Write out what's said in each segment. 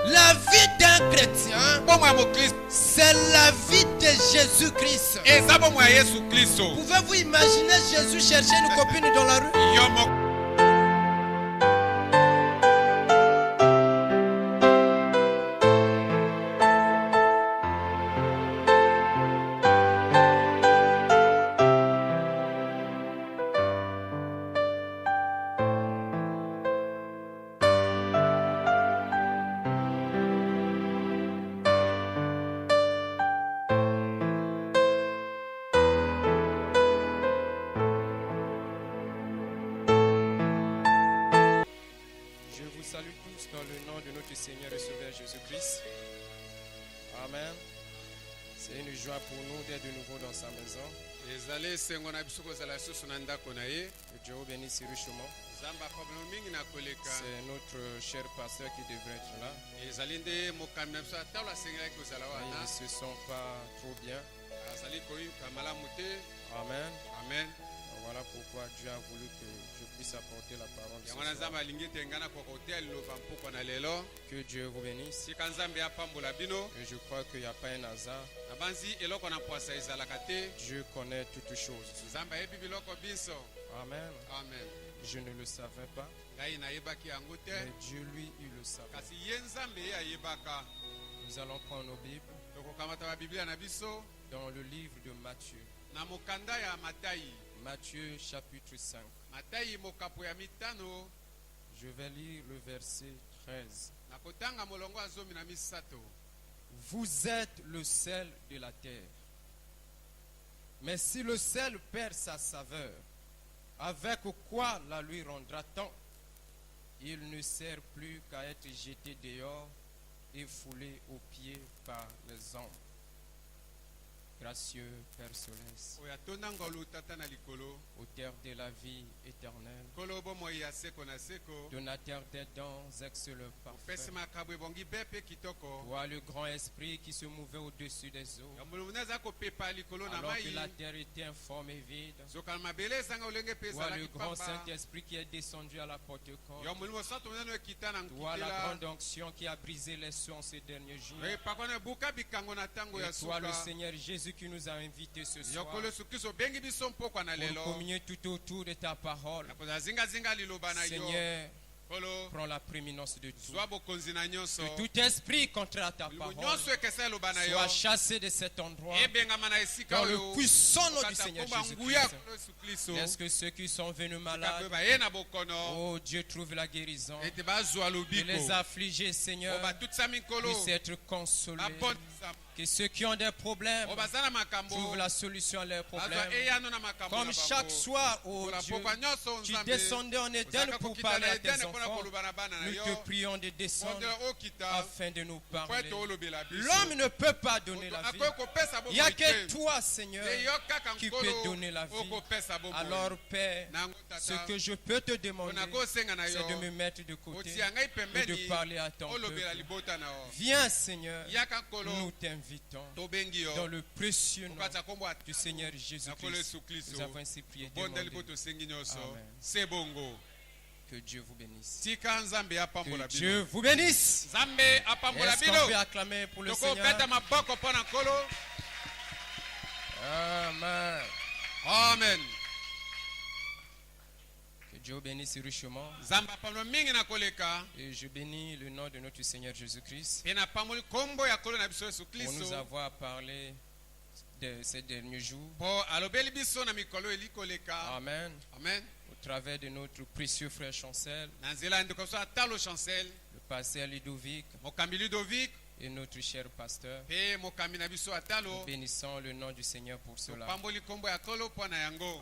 La vie d'un chrétien, c'est la vie de Jésus-Christ. Pouvez-vous imaginer Jésus chercher une copine dans la rue? Seigneur et Sauveur Jésus-Christ. Amen. C'est une joie pour nous d'être de nouveau dans sa maison. Que Dieu vous bénisse richement. C'est notre cher pasteur qui devrait être là. Ils ne se sont pas trop bien. Amen. Amen. Voilà pourquoi Dieu a voulu que je puisse apporter la parole. Que Dieu vous bénisse. Et je crois qu'il n'y a pas un hasard. Dieu connaît toutes choses. Amen. Amen. Je ne le savais pas. Mais Dieu, lui, il le savait. Nous allons prendre nos Bibles dans le livre de Matthieu. Matthieu chapitre 5. Je vais lire le verset 13. Vous êtes le sel de la terre. Mais si le sel perd sa saveur, avec quoi la lui rendra-t-on? Il ne sert plus qu'à être jeté dehors et foulé aux pieds par les hommes. Gracieux Père Céleste, auteur de la vie éternelle, donateur des dons excellents parfaits, toi le grand esprit qui se mouvait au-dessus des eaux, alors que la terre était informe et vide, toi le grand Saint-Esprit qui est descendu à la Pentecôte, toi la grande onction qui a brisé les sceaux en ces derniers jours, et toi le Seigneur Jésus qui nous a invités ce soir pour communier tout autour de ta parole. Seigneur, prends la prééminence de tout. Que tout esprit contraire à ta parole soit chassé de cet endroit dans le puissant nom du Seigneur Jésus-Christ. Est-ce que ceux qui sont venus malades, oh Dieu, trouve la guérison. Et les affligés, Seigneur, puissent être consolés. Que ceux qui ont des problèmes trouvent la solution à leurs problèmes. Comme chaque soir, oh Dieu, tu descendais en Éden pour parler à tes enfants. Nous te prions de descendre afin de nous parler. L'homme ne peut pas donner la vie. Il n'y a que toi, Seigneur, qui peux donner la vie. Alors, Père, ce que je peux te demander, c'est de me mettre de côté et de parler à ton peuple. Viens, Seigneur, nous t'invitons dans le précieux nom du Seigneur Jésus-Christ. Nous avons ainsi prié. Amen. Que Dieu vous bénisse. Que Dieu vous bénisse. Est-ce qu'on peut acclamer pour le Seigneur? Amen. Amen. Que Dieu vous bénisse richement. Et je bénis le nom de notre Seigneur Jésus-Christ pour nous avoir parlé de ces derniers jours. Amen. Amen. Au travers de notre précieux frère Chancel, le pasteur Ludovic et notre cher pasteur. Nous bénissons le nom du Seigneur pour cela.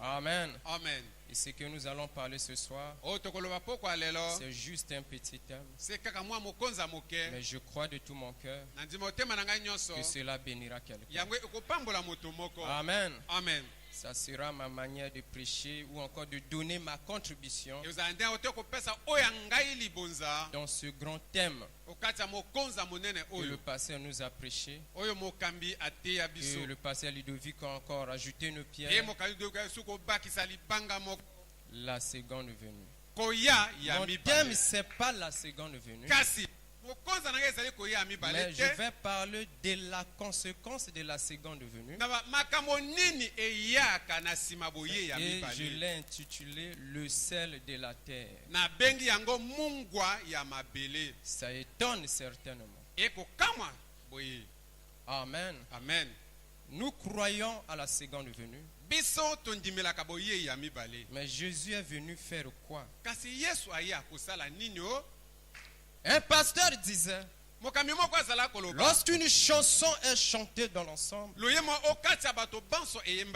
Amen. Amen. Et ce que nous allons parler ce soir, c'est juste un petit thème. Mais je crois de tout mon cœur que cela bénira quelqu'un. Amen. Amen. Ça sera ma manière de prêcher ou encore de donner ma contribution dans ce grand thème que le pasteur nous a prêché. Que le pasteur Ludovic a encore ajouté une pierre. La seconde venue. Mon thème, ce n'est pas la seconde venue. Mais je vais parler de la conséquence de la seconde venue. Et je l'ai intitulé le sel de la terre. Ça étonne certainement. Amen. Amen. Nous croyons à la seconde venue. Mais Jésus est venu faire quoi? Un pasteur disait, lorsqu'une chanson est chantée dans l'ensemble,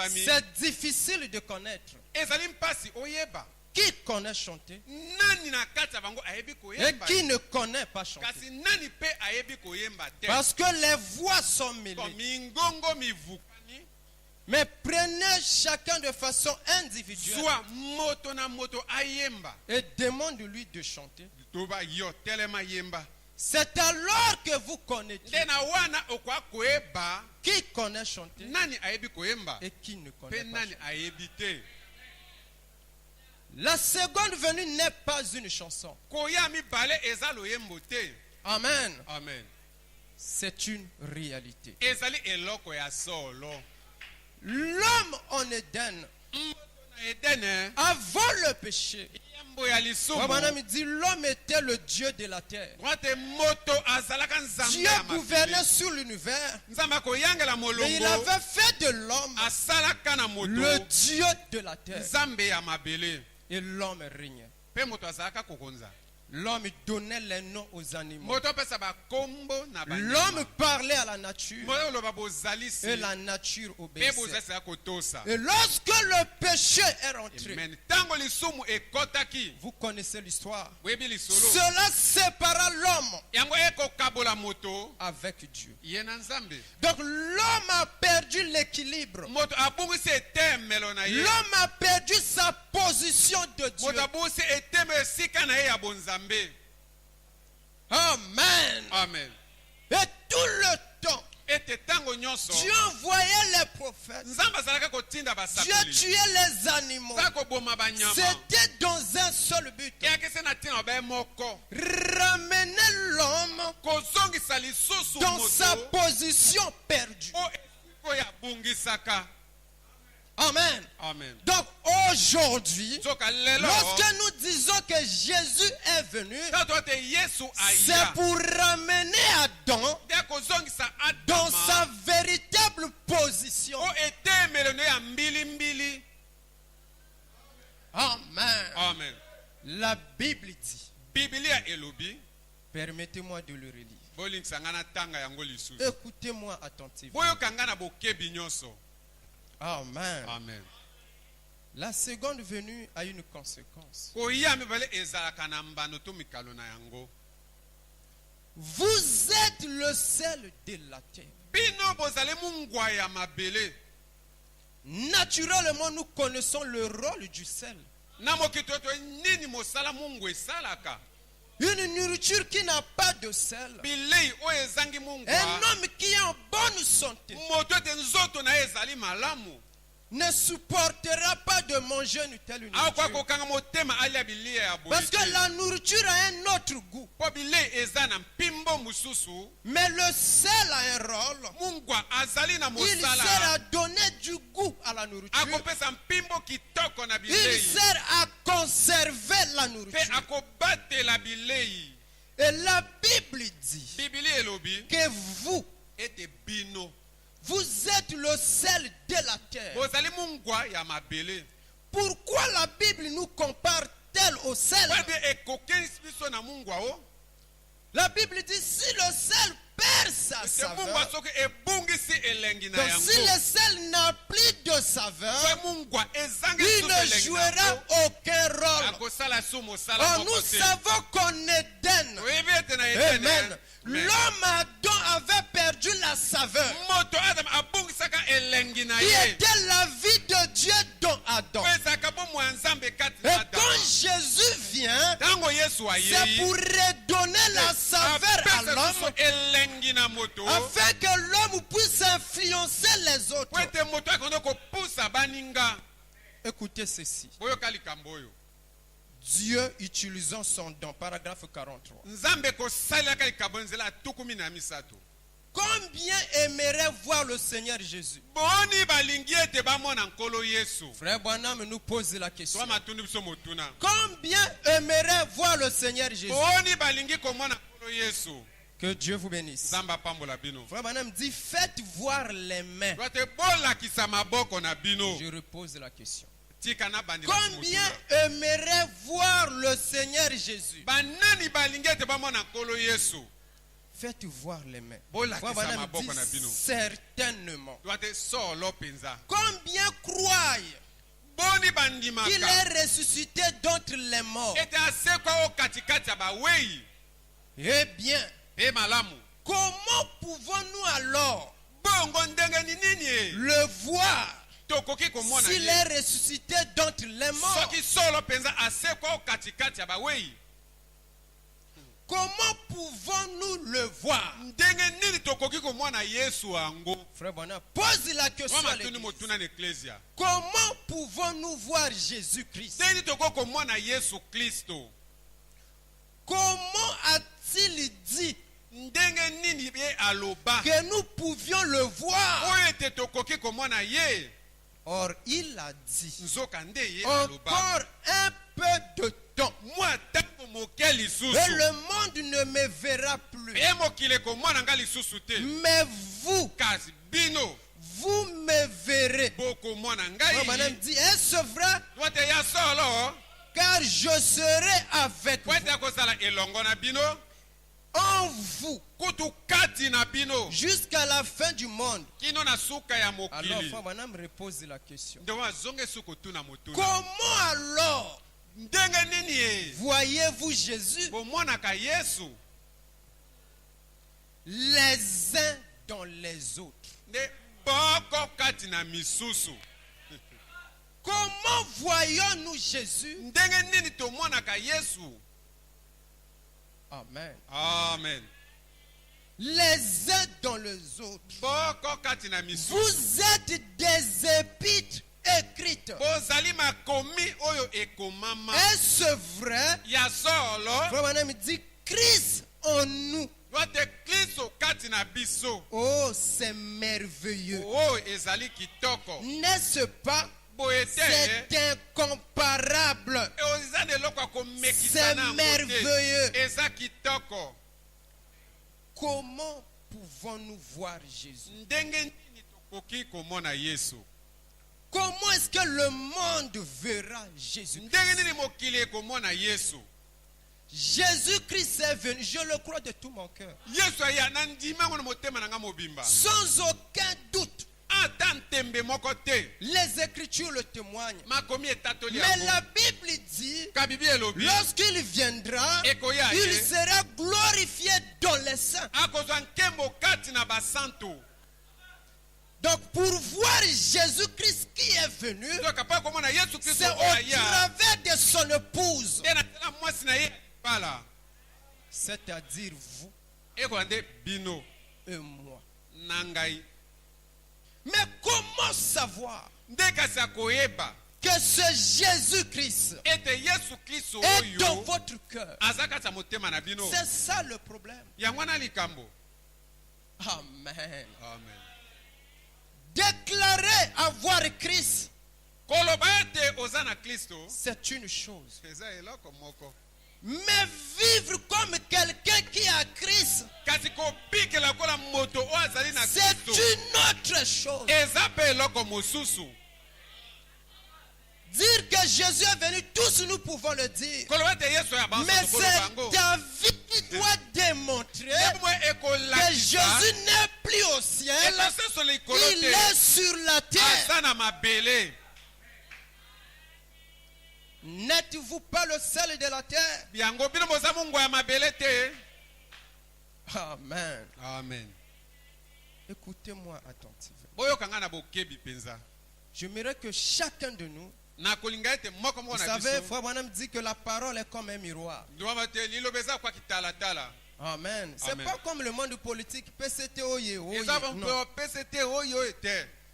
c'est difficile de connaître. Qui connaît chanter et qui ne connaît pas chanter? Parce que les voix sont mêlées. Mais prenez chacun de façon individuelle et demandez-lui de chanter. C'est alors que vous connaîtrez qui connaît chanter et qui ne connaît pas chanter. La seconde venue n'est pas une chanson. Amen. Amen. C'est une réalité. L'homme en Éden, avant le péché, dit l'homme était le Dieu de la terre. Dieu gouvernait sur l'univers. Et il avait fait de l'homme le Dieu de la terre. Et l'homme régnait. L'homme donnait les noms aux animaux. L'homme parlait à la nature. Et la nature obéissait. Et lorsque le péché est rentré, vous connaissez l'histoire. Cela sépara l'homme avec Dieu. Donc l'homme a perdu l'équilibre. L'homme a perdu sa position de Dieu. Amen. Amen. Et tout le temps, Dieu envoyait les prophètes. Dieu tuait les animaux. C'était dans un seul but. Ramener l'homme dans sa position perdue. Amen. Amen. Donc aujourd'hui, lorsque nous disons que Jésus est venu, c'est pour ramener Adam dans sa véritable position. Amen. Amen. La Bible dit, permettez-moi de le relire. Écoutez-moi attentivement. Amen. Amen. La seconde venue a une conséquence. Vous êtes le sel de la terre. Naturellement, nous connaissons le rôle du sel. Une nourriture qui n'a pas de sel. Un homme qui est en bonne santé ne supportera pas de manger une telle nourriture. Parce que la nourriture a un autre goût. Mais le sel a un rôle. Il sert à donner du goût à la nourriture. Il sert à conserver la nourriture. Et la Bible dit que vous êtes le sel de la terre. Pourquoi la Bible nous compare-t-elle au sel? La Bible dit si le sel perd sa saveur, donc si le sel n'a plus de saveur, il ne jouera aucun rôle. Oh, nous savons qu'en Éden, amen, l'homme Adam avait perdu la saveur qui était la vie de Dieu dans Adam. Et quand Jésus vient, c'est pour redonner la saveur à l'homme afin que l'homme puisse influencer les autres. Écoutez ceci. Dieu utilisant son don. Paragraphe 43. Combien aimerait voir le Seigneur Jésus? Frère Branham nous pose la question. Combien aimerait voir le Seigneur Jésus? Que Dieu vous bénisse. Frère Branham dit, faites voir les mains. Je repose la question. Combien aimerait voir le Seigneur Jésus? Faites voir les mains. Certainement. Combien croient qu'il est ressuscité d'entre les morts? Eh bien, comment pouvons-nous alors le voir s'il est ressuscité d'entre les morts? Comment pouvons-nous le voir? Frère Bonheur, pose la question à l'Église. Comment pouvons-nous voir Jésus-Christ? Comment a-t-il dit que nous pouvions le voir? Or, il a dit encore un peu de temps et le monde ne me verra plus. Mais vous me verrez. Madame dit, est-ce vrai? Car je serai avec vous. En vous jusqu'à la fin du monde. Alors, Frère Branham repose la question. Comment alors voyez-vous Jésus? Les uns dans les autres. Comment voyons-nous Jésus? Amen. Amen. Les uns dans les autres. Vous êtes des épîtres écrites. Est-ce vrai? Frère me dit Christ en nous. Oh, c'est merveilleux. N'est-ce pas? C'est incomparable. C'est merveilleux. Comment pouvons-nous voir Jésus? Comment est-ce que le monde verra Jésus? Jésus-Christ est venu, je le crois de tout mon cœur, sans aucun doute. Les Écritures le témoignent. Mais la Bible dit, lorsqu'il viendra, il sera glorifié dans les saints. Donc pour voir Jésus-Christ qui est venu, c'est au travers de son épouse, c'est-à-dire vous et moi. Mais comment savoir que ce Jésus-Christ est dans votre cœur? C'est ça le problème. Amen. Déclarer avoir Christ, c'est une chose. Mais vivre comme quelqu'un qui a Christ, c'est une autre chose. Dire que Jésus est venu, tous nous pouvons le dire. Mais c'est David qui doit démontrer que Jésus n'est plus au ciel, il est sur la terre. N'êtes-vous pas le sel de la terre? Amen. Amen. Écoutez-moi attentivement. J'aimerais que chacun de nous, vous savez, Frère Branham dit que la parole est comme un miroir. Amen. C'est pas comme le monde politique. PCT, oye, oye. Non.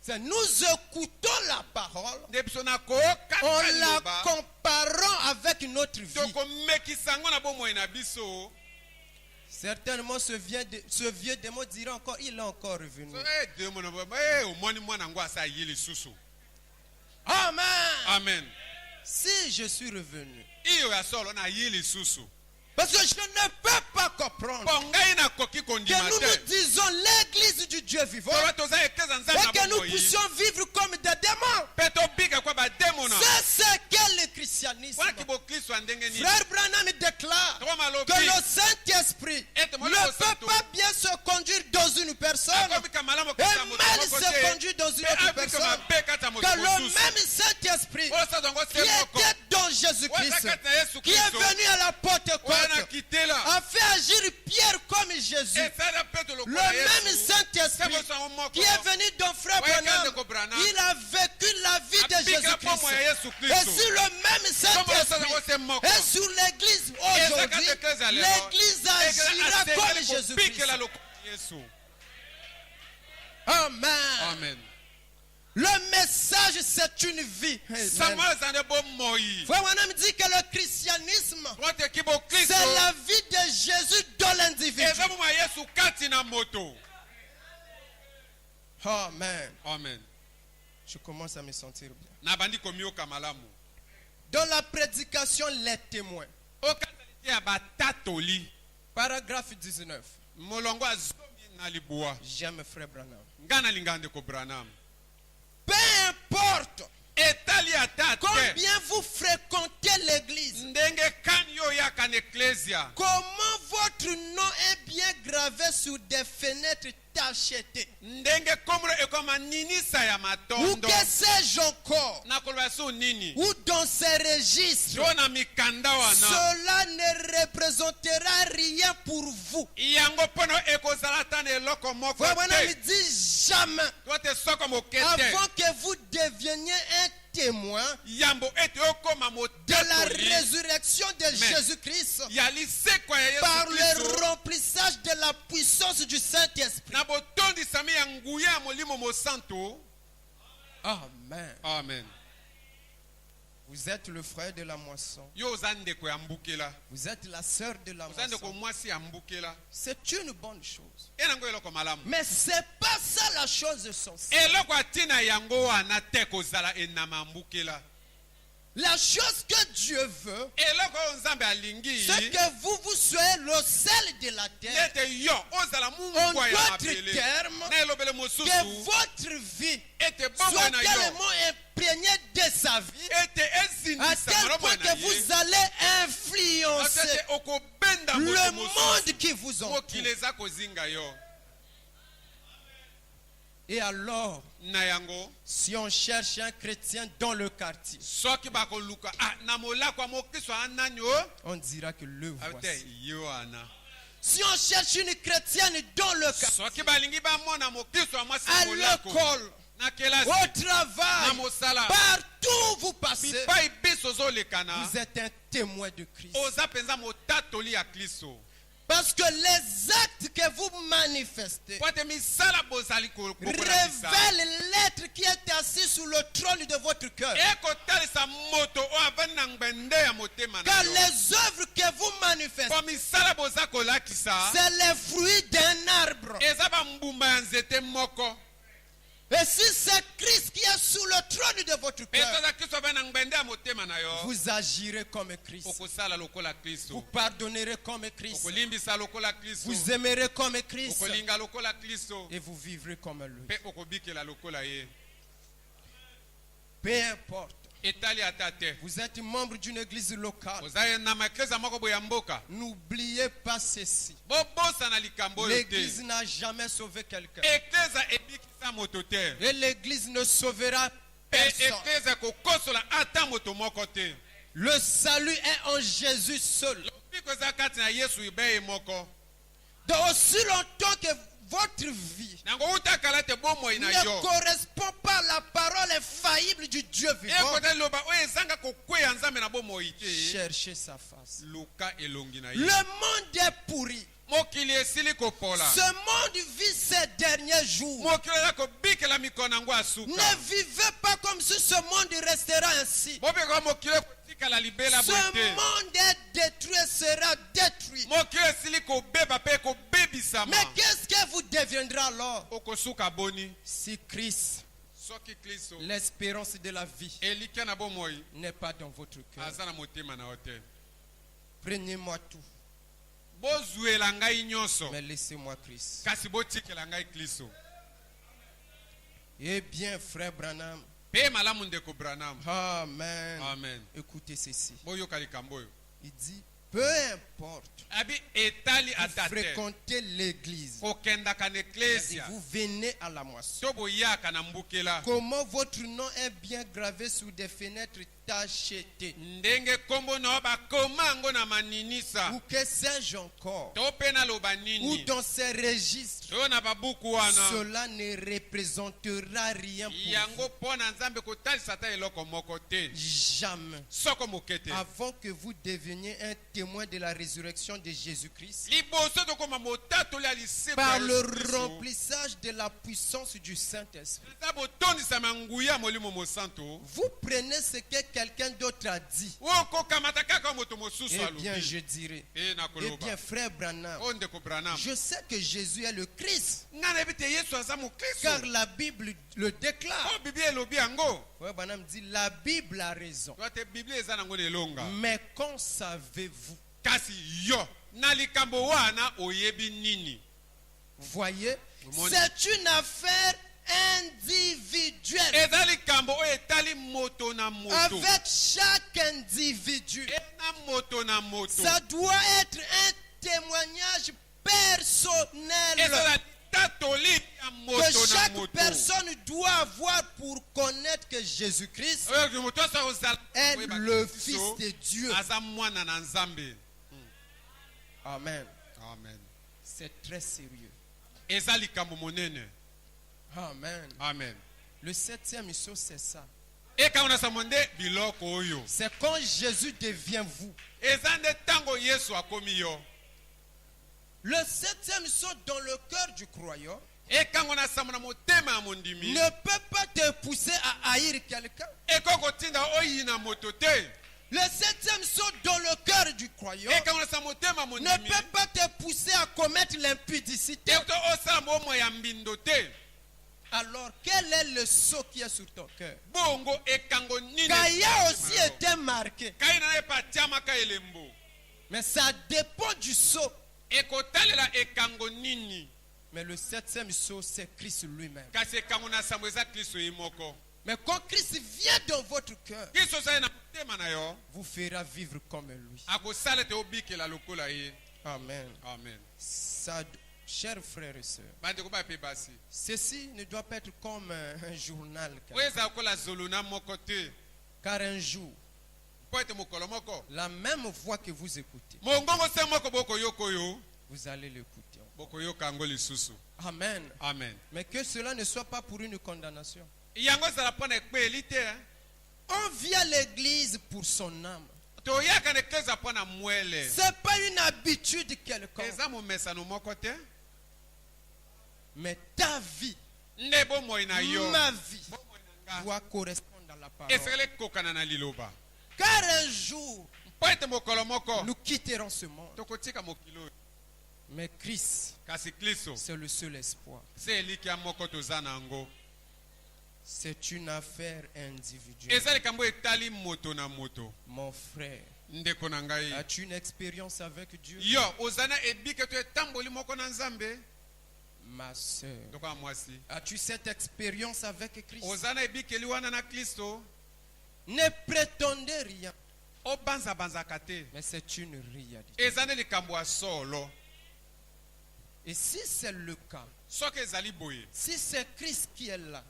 C'est nous écoutons la parole en la comparant avec notre vie. Certainement ce vieux démon dira encore, il est encore revenu. Amen. Amen. Si je suis revenu, parce que je ne peux pas comprendre que nous nous disons l'église du Dieu vivant et que nous puissions vivre comme des démons. C'est ce qu'est le christianisme. Frère Branham déclare que le Saint-Esprit ne peut pas bien se conduire dans une personne et mal se conduire dans une autre personne. Que le même Saint-Esprit qui était dans Jésus-Christ, qui est venu à la porte a fait agir Pierre comme Jésus. Le même Saint-Esprit qui est venu dans Frère Branham, il a vécu la vie de Jésus-Christ. Et si le même Saint-Esprit est sur l'église aujourd'hui, l'église agira comme Jésus-Christ. Amen. Amen. Le message, c'est une vie. Frère Branham dit que le christianisme, c'est la vie de Jésus dans l'individu. Amen. Amen. Je commence à me sentir bien. Dans la prédication, les témoins. Paragraphe 19. J'aime Frère Branham. Peu importe combien vous fréquentez l'église, comment votre nom est bien gravé sur des fenêtres tachetées, ou que sais-je encore, ou dans ces registres, cela ne représentera rien pour vous. Voilà, il dit jamais, avant que vous deveniez un témoin de la résurrection de Jésus-Christ par le remplissage de la puissance du Saint-Esprit. Amen. Amen. Vous êtes le frère de la moisson. Vous êtes la sœur de la moisson. C'est une bonne chose. Mais ce n'est pas ça la chose essentielle. La chose que Dieu veut, c'est que vous soyez le sel de la terre. En d'autres termes, que votre vie soit tellement imprégnée de sa vie, à tel point que vous allez influencer le monde qui vous entoure. Et alors, si on cherche un chrétien dans le quartier, on dira que le voici. Si on cherche une chrétienne dans le quartier, à l'école, au travail, partout où vous passez, vous êtes un témoin de Christ. Parce que les actes que vous manifestez révèlent l'être qui est assis sur le trône de votre cœur. Car les œuvres que vous manifestez, c'est les fruits d'un arbre. Et si c'est Christ qui est sous le trône de votre cœur, vous agirez comme Christ. Vous pardonnerez comme Christ. Vous aimerez comme Christ. Et vous vivrez comme lui. Peu importe. Vous êtes membre d'une église locale. N'oubliez pas ceci. L'église n'a jamais sauvé quelqu'un. Et l'église ne sauvera personne. Le salut est en Jésus seul. Donc aussi longtemps que votre vie ne correspond pas à la parole infaillible du Dieu vivant, cherchez sa face. Le monde est pourri. Ce monde vit ces derniers jours. Ne vivez pas comme si ce monde restera ainsi. Ce monde est détruit et sera détruit. Mais qu'est-ce que vous deviendrez alors? Si Christ, l'espérance de la vie, n'est pas dans votre cœur, prenez-moi tout. Mais laissez-moi Christ. Eh bien, frère Branham. Amen. Amen. Écoutez ceci. Il dit, peu importe, vous fréquentez l'église, vous venez à la moisson. Comment votre nom est bien gravé sur des fenêtres tachetées, ou que sais-je encore, ou dans ces registres, cela ne représentera rien pour vous. Jamais. Avant que vous deveniez un témoin de la résurrection de Jésus-Christ, par le remplissage de la puissance du Saint-Esprit, vous prenez ce que quelqu'un d'autre a dit. Eh bien, je dirais, eh bien, frère Branham, je sais que Jésus est le Christ, car la Bible le déclare. Frère Branham dit, la Bible a raison. Mais qu'en savez-vous? Voyez, c'est une affaire individuelle. Avec chaque individu, ça doit être un témoignage personnel que chaque personne doit avoir pour connaître que Jésus-Christ est le Fils de Dieu. Amen. Amen. C'est très sérieux. Amen. Amen. Le 7e saut, c'est ça. C'est quand Jésus devient vous. Le 7e saut dans le cœur du croyant ne peut pas te pousser à haïr quelqu'un. Le 7e saut dans le cœur du croyant ne peut pas te pousser à commettre l'impudicité. Alors, quel est le sceau qui est sur ton cœur? Caïa aussi était marqué. Mais ça dépend du sceau. Mais le 7e sceau, c'est Christ lui-même. Mais quand Christ vient dans votre cœur, vous fera vivre comme lui. Amen. Amen. Ça, chers frères et sœurs, ceci ne doit pas être comme un journal. Car un jour, la même voix que vous écoutez, vous allez l'écouter. Amen. Amen. Mais que cela ne soit pas pour une condamnation. On vient à l'église pour son âme. C'est pas une habitude quelconque. Mais ta vie, ma vie, doit correspondre à la parole. Car un jour, nous quitterons ce monde. Mais Christ, c'est le seul espoir. C'est une affaire individuelle. Mon frère, as-tu une expérience avec Dieu? Ma soeur, as-tu cette expérience avec Christ? Ne prétendez rien. Mais c'est une réalité. Et si c'est le cas, si c'est Christ qui est là,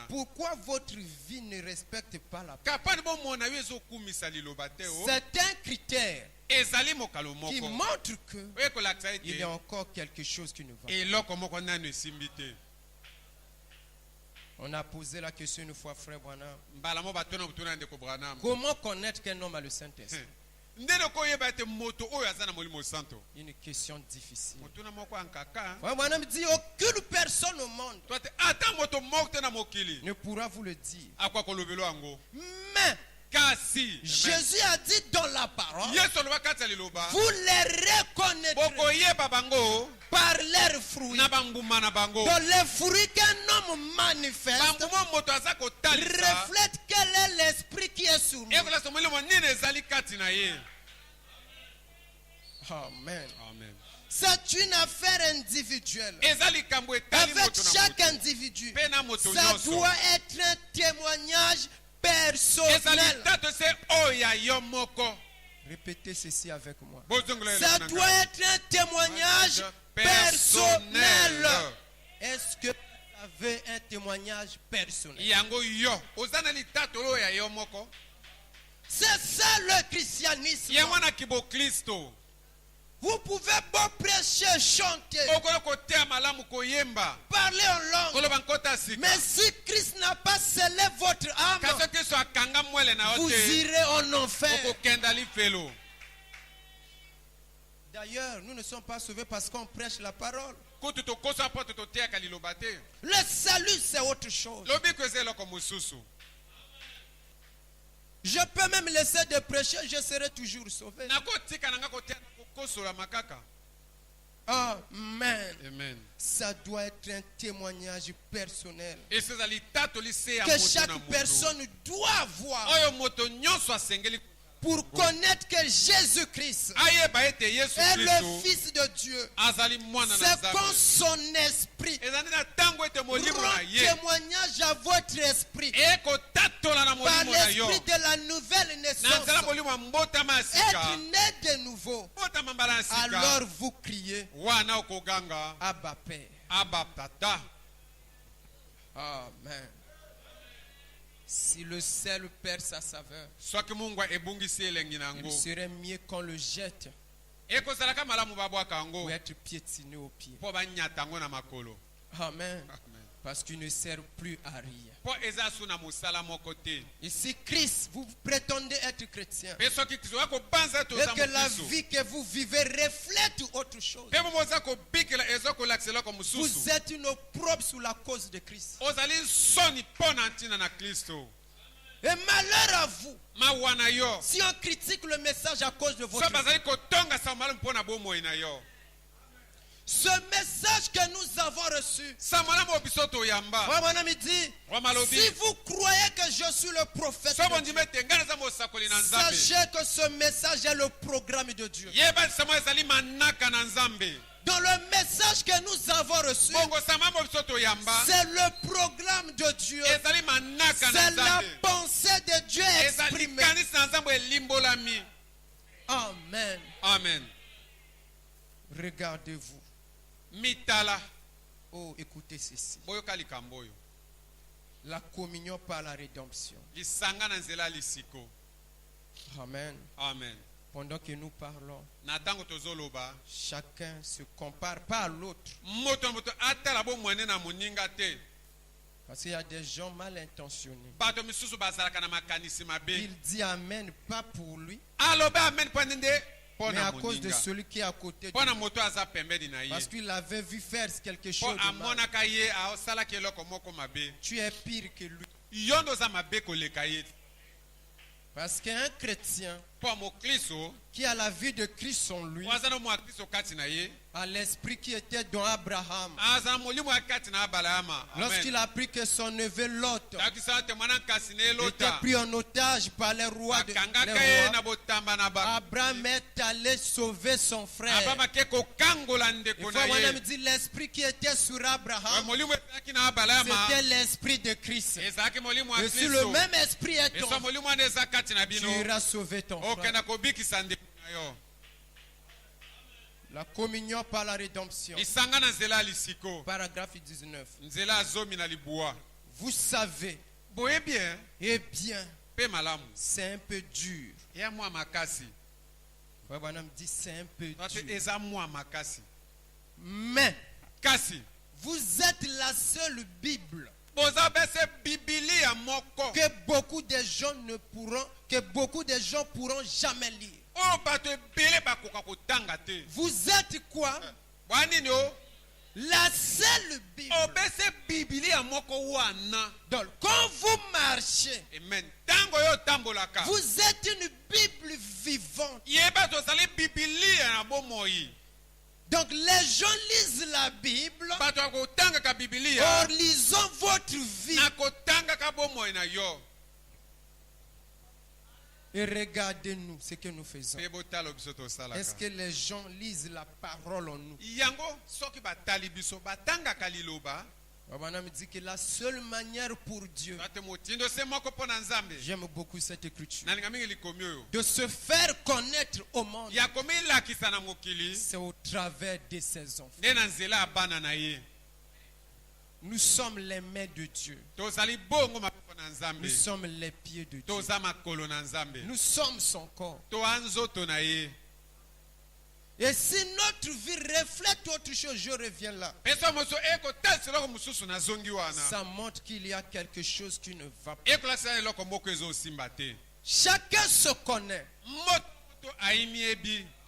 pourquoi votre vie ne respecte pas la parole? C'est un critère qui montre qu'il y a encore quelque chose qui ne va pas. On a posé la question une fois, frère Branham. Comment connaître qu'un homme a le Saint-Esprit? Une question difficile. Aucune personne au monde ne pourra vous le dire. Mais Jésus a dit dans la parole, vous les reconnaîtrez par leurs fruits. Dans les fruits qu'un homme manifeste reflète quel est l'esprit qui est sur lui. Amen. C'est une affaire individuelle. Avec chaque individu, ça doit être un témoignage personnel. Répétez ceci avec moi. Ça doit être un témoignage personnel. Est-ce que vous avez un témoignage personnel? C'est ça le christianisme. Vous pouvez pas prêcher, chanter, parler en langue. Mais si Christ n'a pas scellé votre âme, vous irez en enfer. D'ailleurs, nous ne sommes pas sauvés parce qu'on prêche la parole. Le salut, c'est autre chose. Je peux même laisser de prêcher, je serai toujours sauvé. Amen. Amen. Ça doit être un témoignage personnel que chaque personne doit voir pour connaître que Jésus-Christ est le Fils de Dieu. C'est quand son esprit rend témoignage à votre esprit par l'esprit de la nouvelle naissance, être né de nouveau. Alors vous criez Abba Père. Amen. Si le sel perd sa saveur, il serait mieux qu'on le jette ou être piétiné au pied. Amen. Parce qu'il ne sert plus à rien. Et si Christ, vous prétendez être chrétien, et que la vie que vous vivez reflète autre chose, vous êtes une opprobre sous la cause de Christ. Et malheur à vous si on critique le message à cause de votre vie. Ce message que nous avons reçu, si vous croyez que je suis le prophète de Dieu, sachez que ce message est le programme de Dieu. Dans le message que nous avons reçu, c'est le programme de Dieu. C'est la pensée de Dieu exprimée. Amen. Amen. Regardez-vous. Mitala. Oh, écoutez ceci. La communion par la rédemption. Amen. Amen. Pendant que nous parlons, chacun se compare pas à l'autre. Parce qu'il y a des gens mal intentionnés. Il dit Amen, pas pour lui, mais à cause de celui qui est à côté de lui. Parce qu'il avait vu faire quelque chose de mal. Tu es pire que lui. Parce qu'un chrétien qui a la vie de Christ en lui, à l'esprit qui était dans Abraham, lorsqu'il a appris que son neveu Lot était pris en otage par les rois, Abraham est allé sauver son frère. Et voilà, dit l'esprit qui était sur Abraham, c'était l'esprit de Christ. Et si le même esprit est en toi, tu iras sauver ton frère. La communion par la rédemption. Paragraphe 19. Vous savez, eh bien, c'est un peu dur. Dit c'est un peu dur. Mais vous êtes la seule Bible que beaucoup de gens pourront jamais lire. Vous êtes quoi? La seule Bible. Donc, quand vous marchez, vous êtes une Bible vivante. Donc, les gens lisent la Bible en lisant votre vie. Et regardez-nous ce que nous faisons. Est-ce que les gens lisent la parole en nous? On me dit que la seule manière pour Dieu, j'aime beaucoup cette écriture, de se faire connaître au monde, c'est au travers de ses enfants. Nous sommes les mains de Dieu. Nous sommes les pieds de Dieu. Nous sommes son corps. Et si notre vie reflète autre chose, je reviens là. Ça montre qu'il y a quelque chose qui ne va pas. Chacun se connaît.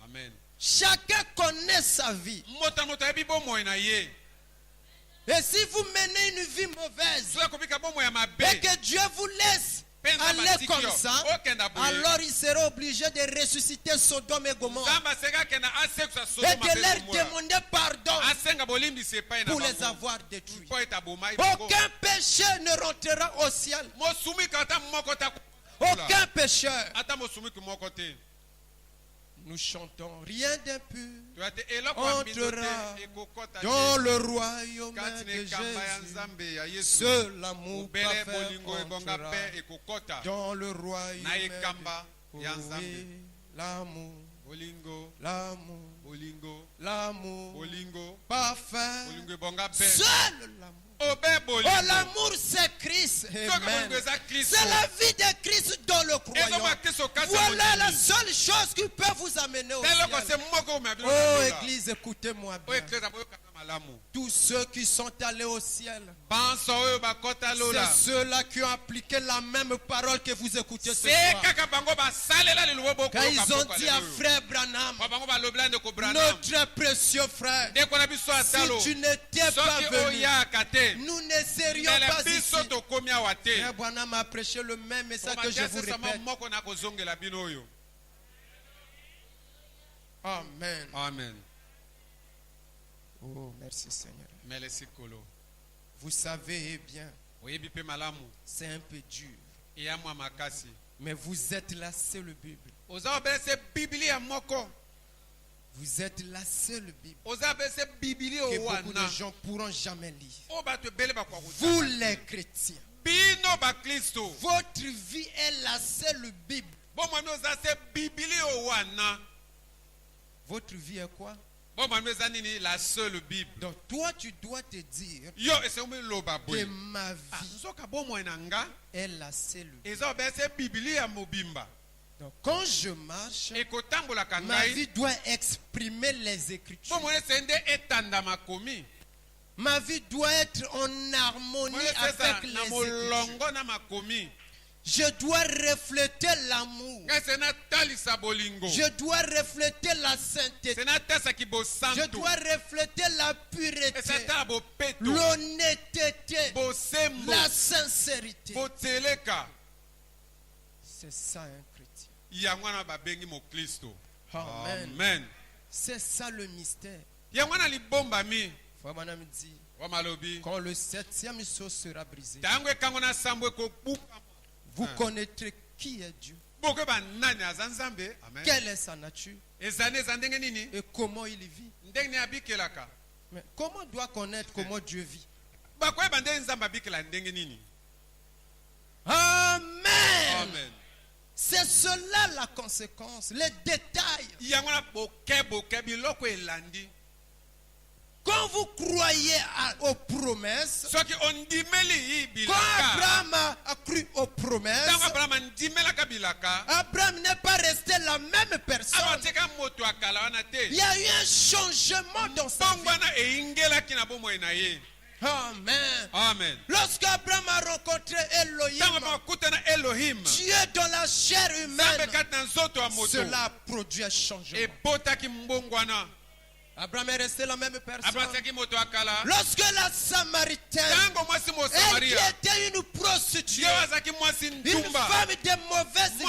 Amen. Chacun connaît sa vie. Et si vous menez une vie mauvaise et que Dieu vous laisse aller comme ça, alors il sera obligé de ressusciter Sodome et Gomorrhe et de leur demander pardon pour les avoir détruits. Aucun pécheur ne rentrera au ciel. Aucun pécheur. Nous chantons, rien d'impur entrera dans le royaume de Jésus. Seul l'amour parfait entrera dans le royaume de Jésus. L'amour, l'amour, l'amour parfait. Seul l'amour. Oh, l'amour c'est Christ. Amen. C'est la vie de Christ dans le croyant. Voilà la seule chose qui peut vous amener au ciel. Oh Église, écoutez-moi bien. Tous ceux qui sont allés au ciel, c'est ceux-là qui ont appliqué la même parole que vous écoutez ce soir. Quand ils ont dit à frère Branham, notre précieux frère, si tu n'étais pas venu, nous ne serions pas ici. Frère Branham a prêché le même message que je vous répète. Amen. Amen. Oh, merci Seigneur. Merci. Vous savez bien, c'est un peu dur. Mais vous êtes la seule Bible. Vous êtes la seule Bible que beaucoup de gens ne pourront jamais lire. Vous les chrétiens, votre vie est la seule Bible. Votre vie est quoi? La seule Bible. Donc toi tu dois te dire que ma vie est la seule Bible. Donc quand je marche, ma vie doit exprimer les Écritures. Ma vie doit être en harmonie avec les Écritures. Je dois refléter l'amour. Je dois refléter la sainteté. Je dois refléter la pureté, l'honnêteté, la sincérité. C'est ça un chrétien. Amen. C'est ça le mystère. Frère Branham dit, quand le 7e sceau sera brisé, vous connaîtrez qui est Dieu. Quelle est sa nature et comment il vit. Mais comment on doit connaître comment Dieu vit? Amen. C'est cela la conséquence, les détails. Quand vous croyez aux promesses, quand Abraham a cru aux promesses, Abraham n'est pas resté la même personne. Il y a eu un changement dans sa vie. Amen. Amen. Lorsqu'Abraham a rencontré Elohim, Dieu dans la chair humaine, cela a produit un changement. Abraham est resté la même personne. Lorsque la Samaritaine, elle qui était une prostituée, une femme de mauvaise vie,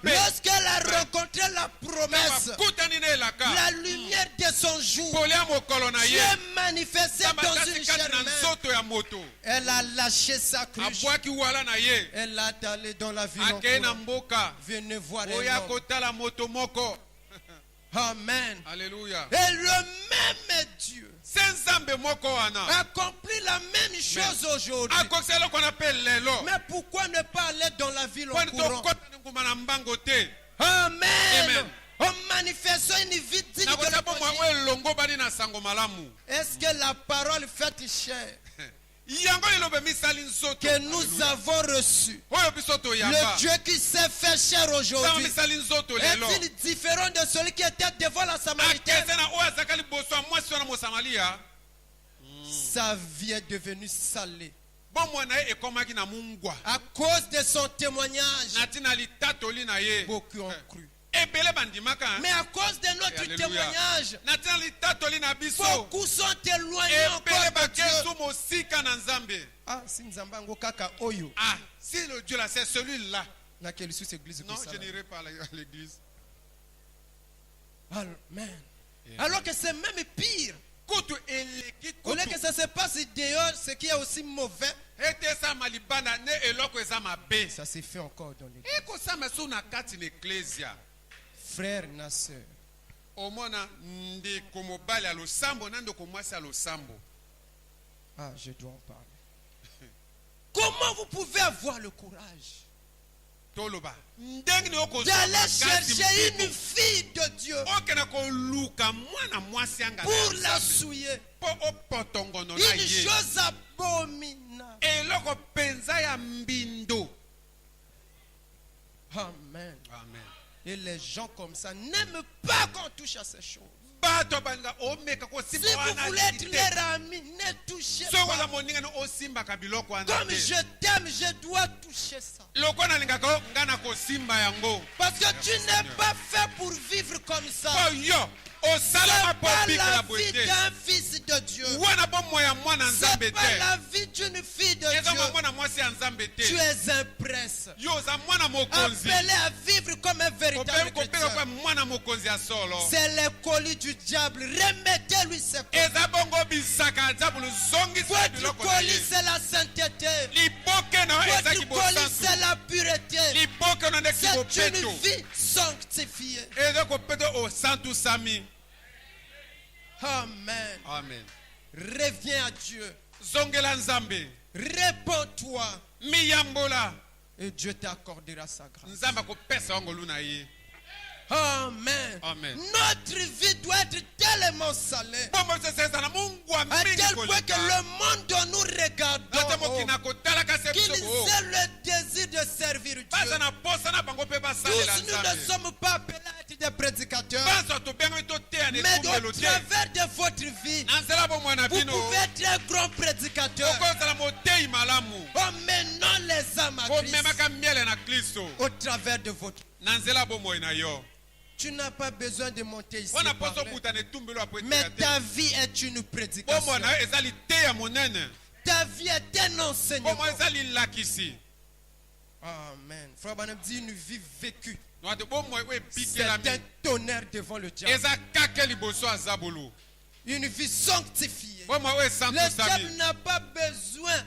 lorsqu'elle a rencontré la promesse, la lumière de son jour, Dieu manifesté dans une chair humaine, elle a lâché sa cruche, elle a allé dans la ville, venez voir un Amen. Alléluia. Et le même Dieu accomplit la même chose aujourd'hui. Mais pourquoi ne pas aller dans la ville au courant? Amen. En manifestant une vie digne de l'évangile. Est-ce que la parole faite chair que nous avons reçu, le Dieu qui s'est fait chair aujourd'hui, est-il différent de celui qui était devant la Samaritaine? Sa vie est devenue salée à cause de son témoignage. Beaucoup ont cru. Mais à cause de notre témoignage, beaucoup sont éloignés encore de Dieu. Si le Dieu là, c'est celui-là. Non, je n'irai pas à l'église. Amen. Alors que c'est même pire. Au lieu que ça se passe dehors, ce qui est aussi mauvais, ça s'est fait encore dans l'église. Frère et sœur, je dois en parler. Comment vous pouvez avoir le courage d'aller chercher une fille de Dieu pour la souiller? Une chose abominable. Amen. Amen. Et les gens comme ça n'aiment pas qu'on touche à ces choses. Si vous voulez être leur ami, ne touchez pas. Comme je t'aime, je dois toucher ça. Parce que tu n'es pas fait pour vivre comme ça. C'est pas la vie d'un fils de Dieu. C'est pas la vie d'une fille de Dieu. Tu es un prince, appelé à vivre comme un véritable chrétien. C'est les colis du diable. Remettez-lui ses colis. Votre colis, c'est la sainteté. Votre colis, c'est la pureté. C'est une vie sanctifiée. Amen. Amen. Reviens à Dieu. Réponds-toi. Et Dieu t'accordera sa grâce. Amen. Amen. Notre vie doit être tellement salée à tel point que le monde dont nous regardons, qu'ils aient le désir de servir Dieu. Tous nous ne sommes pas appelés à être des prédicateurs, mais au travers de votre vie, vous pouvez être un grand prédicateur en menant les âmes à Christ au travers de votre vie. Tu n'as pas besoin de monter ici parler, mais ta vie est une prédication. Ta vie est un enseignement. Amen. Frère Branham dit une vie vécue. C'est un tonnerre devant le diable. Une vie sanctifiée. Le diable n'a pas besoin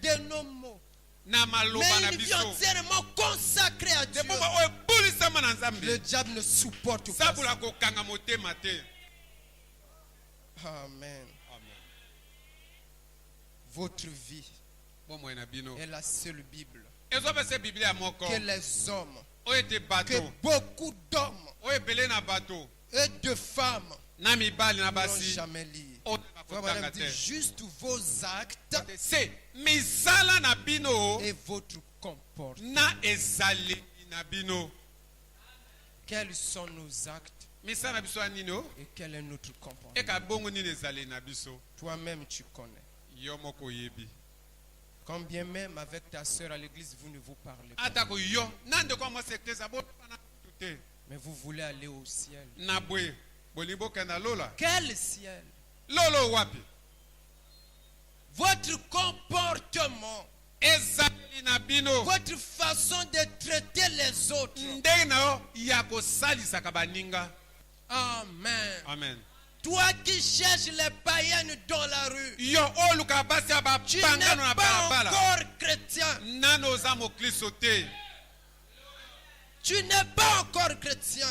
de nos mots, mais une vie entièrement consacrée à Dieu. Le diable ne supporte pas ça. Amen. Votre vie est la seule Bible que les hommes, que beaucoup d'hommes et de femmes n'ont jamais lu. Juste vos actes et votre comportement. Quels sont nos actes Et quel est notre comportement? Toi-même tu connais. Quand bien même avec ta soeur à l'église, vous ne vous parlez pas. Mais vous voulez aller au ciel. Quel ciel? Votre comportement, votre façon de traiter les autres. Amen. Amen. Toi qui cherches les païennes dans la rue, tu n'es pas encore chrétien. Tu n'es pas encore chrétien.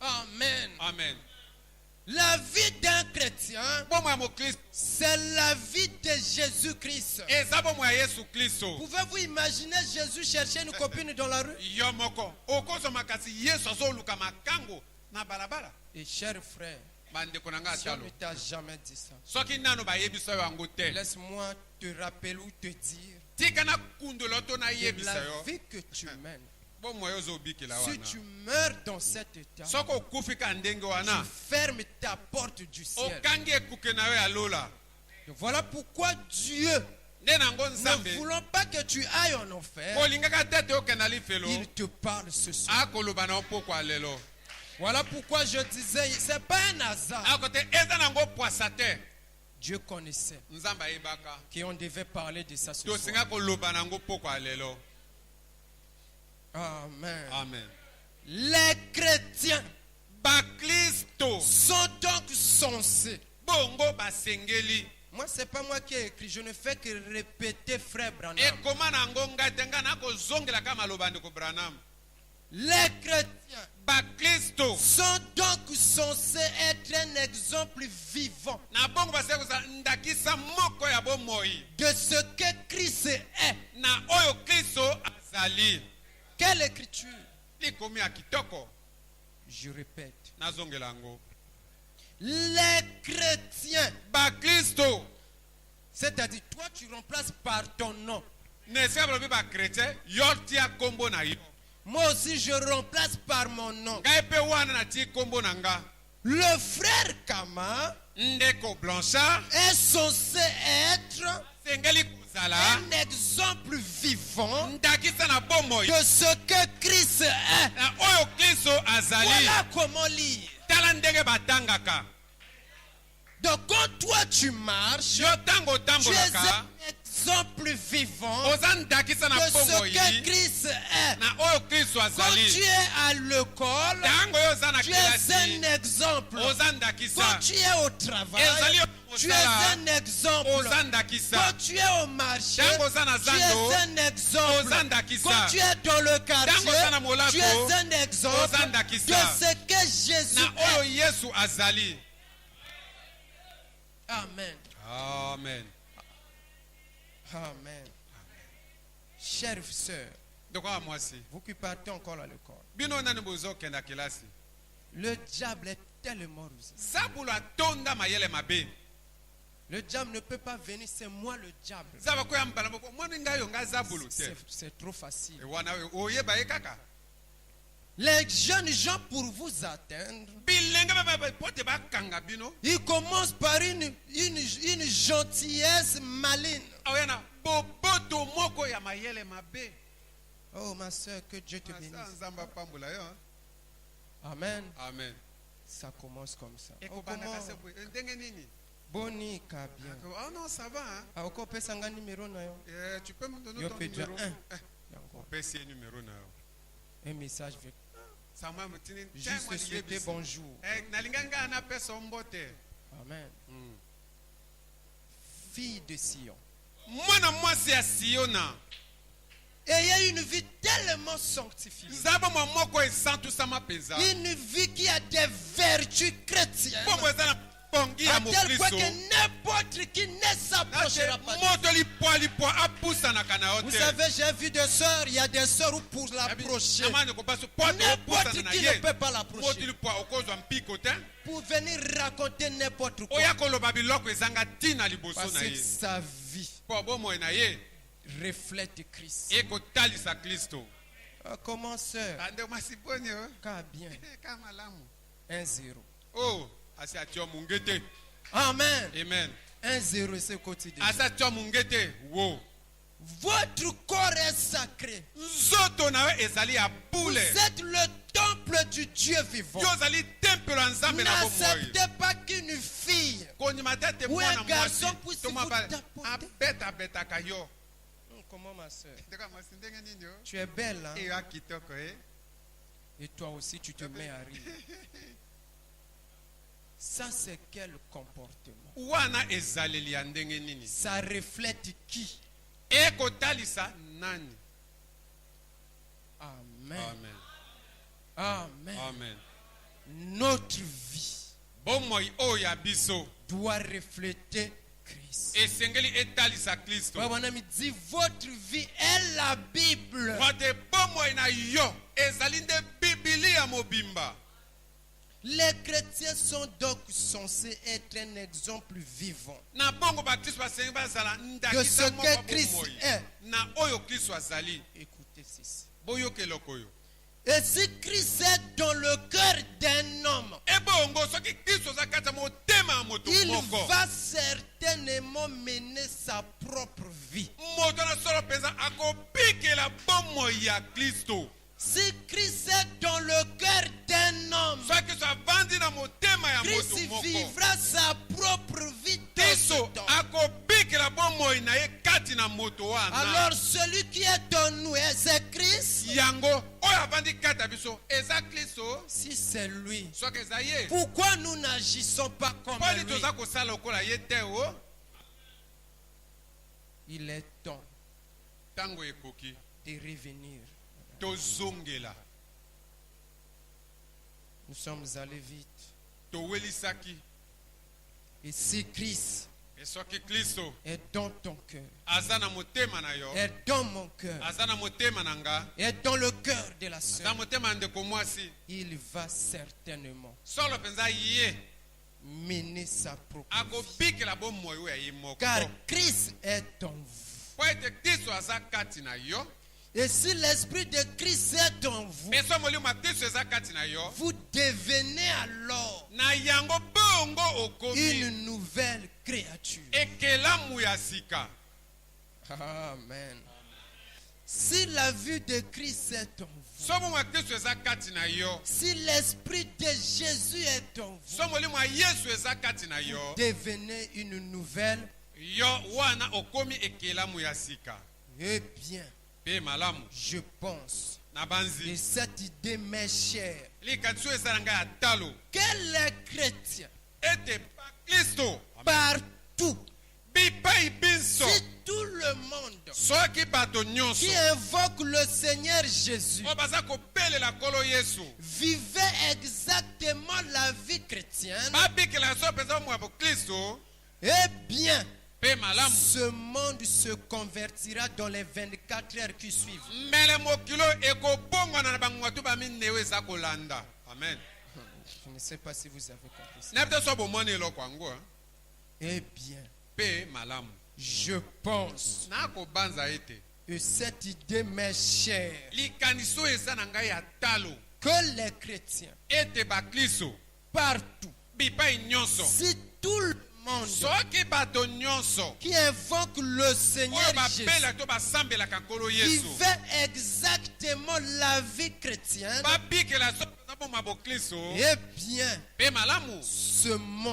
Amen. Amen. La vie d'un chrétien, c'est la vie de Jésus-Christ. Pouvez-vous imaginer Jésus chercher une copine dans la rue? Et cher frère, si on ne t'a jamais dit ça, laisse-moi te rappeler ou te dire que la vie que tu mènes, si tu meurs dans cet état, tu fermes ta porte du ciel. Voilà pourquoi Dieu, ne voulant pas que tu ailles en enfer, il te parle ce soir. Voilà pourquoi je disais, ce n'est pas un hasard. Dieu connaissait qu'on devait parler de ça ce soir. Amen. Amen. Les chrétiens sont donc censés. Moi, ce n'est pas moi qui ai écrit. Je ne fais que répéter, frère Branham. Les chrétiens sont donc censés être un exemple vivant de ce que Christ est. Quelle écriture? Je répète. Les chrétiens, c'est-à-dire toi tu remplaces par ton nom. Moi aussi je remplace par mon nom. Le frère Kama est censé être un exemple vivant de ce que Christ est. Voilà comment lire. Donc quand toi tu marches, tu es un exemple vivant de ce que Christ est. Quand tu es à l'école, tu es un exemple. Quand tu es au travail, tu es un exemple. Quand tu es au marché, tu es un exemple. Quand tu es dans le quartier, tu es un exemple de ce que Jésus est. Amen. Amen. Amen. Chers sœurs, vous qui partez encore à l'école, le diable est tellement rusé. Le diable ne peut pas venir, c'est moi le diable. C'est trop facile. Les jeunes gens, pour vous atteindre, ils commencent par une gentillesse maligne. Oh ma soeur, que Dieu te bénisse. Amen. Amen. Ça commence comme ça. Oh, Boni Kabia. Oh non, ça va. Ah, numéro tu peux me donner ton numéro. Un message avec. Juste souhaiter bonjour. Amen. Fille de Sion. Ayez une vie tellement sanctifiée. Une vie qui a des vertus chrétiennes. À tel point que n'importe qui ne s'approchera pas. Vous savez, j'ai vu des sœurs, il y a des sœurs où pour l'approcher, n'importe qui ne peut pas l'approcher. Pour venir raconter n'importe quoi. Parce que sa vie reflète Christ. Comment sœur? Car bien. 1-0. Oh, Amen. Amen. 1-0 c'est quotidien. Wow. Votre corps est sacré. Vous êtes le temple du Dieu vivant. N'acceptez pas qu'une fille ou un garçon puisse vous tapoter. Comment ma soeur? Tu es belle, hein? Et toi aussi tu te mets à rire. Ça c'est quel comportement? Ça reflète qui? Amen. Amen. Amen. Amen. Notre vie doit refléter Christ. Mon ami dit, votre vie est la Bible. Les chrétiens sont donc censés être un exemple vivant de ce que Christ est. Écoutez ceci. Et si Christ est dans le cœur d'un homme, il va certainement mener sa propre vie. Si Christ est dans le cœur d'un homme, Christ vivra sa propre vie. Alors celui qui est en nous, c'est Christ. Si c'est lui, pourquoi nous n'agissons pas comme lui? Il est temps de revenir. Nous sommes allés vite. Et si Christ est dans ton cœur, est dans mon cœur, est dans le cœur de la sœur, il va certainement mener sa propre vie. Car Christ est en vous. Et si l'esprit de Christ est en vous, vous devenez alors une nouvelle créature. Amen. Si la vue de Christ est en vous, si l'esprit de Jésus est en vous, devenez une nouvelle. Eh bien, je pense, et cette idée m'est chère, que les chrétiens partout, si tout le monde qui invoque le Seigneur Jésus vivait exactement la vie chrétienne, eh bien, ce monde se convertira dans les 24 heures qui suivent. Amen. Je ne sais pas si vous avez compris ça. Eh bien, je pense que cette idée m'est chère, que les chrétiens partout, si tout le monde qui invoque le Seigneur Jésus vivait exactement la vie chrétienne, eh bien, ce monde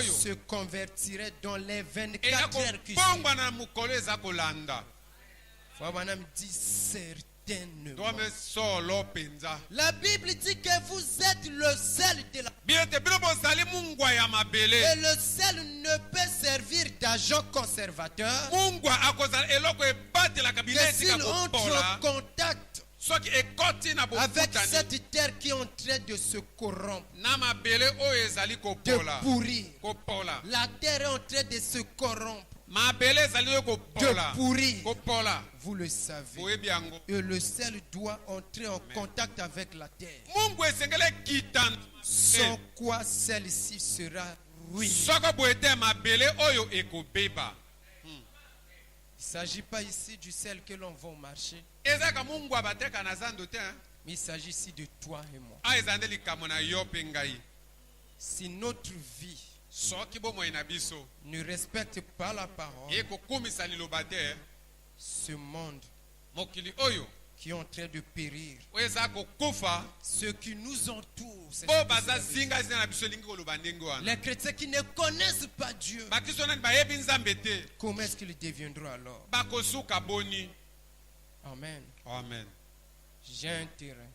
se convertirait dans les 24 heures qui suivent. La Bible dit que vous êtes le sel de la et le sel ne peut servir d'agent conservateur que s'il entre en contact avec cette terre qui est en train de se corrompre, de pourrir. La terre est en train de se corrompre, de pourrir. Vous le savez. Et le sel doit entrer en contact avec la terre, sans quoi celle-ci sera ruinée. ne s'agit pas ici du sel que l'on vend au marché. Mais il s'agit ici de toi et moi. Si notre vie ne respecte pas la parole, ce monde qui est en train de périr, ceux qui nous entourent, les chrétiens qui ne connaissent pas Dieu, comment est-ce qu'ils deviendront alors? Amen. Amen. J'ai intérêt.